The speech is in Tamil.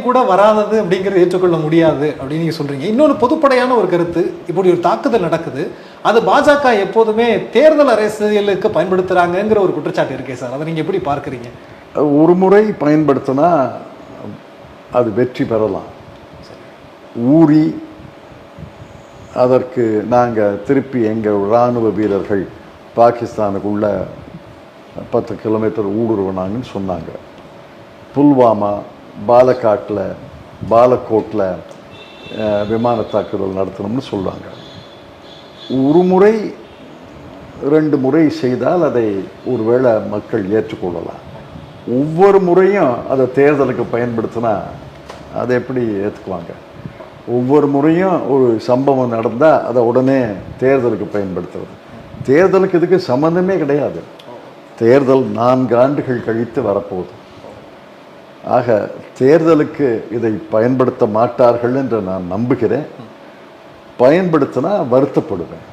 கூட வராதது அப்படிங்கிறது ஏற்றுக்கொள்ள முடியாது அப்படின்னு நீங்க சொல்றீங்க. இன்னொன்று பொதுப்படையான ஒரு கருத்து, இப்படி ஒரு தாக்குதல் நடக்குது, அது பாஜக எப்போதுமே தேர்தல் அரசியலுக்கு பயன்படுத்துறாங்கிற ஒரு குற்றச்சாட்டு இருக்கே சார், அதை நீங்க எப்படி பார்க்குறீங்க? ஒரு முறை பயன்படுத்தினா அது வெற்றி பெறலாம். ஊறி அதற்கு நாங்கள் திருப்பி எங்கள் இராணுவ வீரர்கள் பாகிஸ்தானுக்குள்ள 10 கிலோமீட்டர் ஊடுருவினாங்கன்னு சொன்னாங்க. புல்வாமா, பாலக்கோட்டில் விமான தாக்குதல் நடத்தணும்னு சொல்லுவாங்க. ஒரு முறை 2 முறை செய்தால் அதை ஒருவேளை மக்கள் ஏற்றுக்கொள்ளலாம். ஒவ்வொரு முறையும் அதை தேர்தலுக்கு பயன்படுத்தினா அதை எப்படி ஏற்றுக்குவாங்க? ஒவ்வொரு முறையும் ஒரு சம்பவம் நடந்தால் அதை உடனே தேர்தலுக்கு பயன்படுத்துறது. தேர்தலுக்கு இதுக்கு சம்மந்தமே கிடையாது. தேர்தல் 4 ஆண்டுகள் கழித்து வரப்போகுது. ஆக தேர்தலுக்கு இதை பயன்படுத்த மாட்டார்கள் என்று நான் நம்புகிறேன். பயன்படுத்தினா வருத்தப்படுவேன்.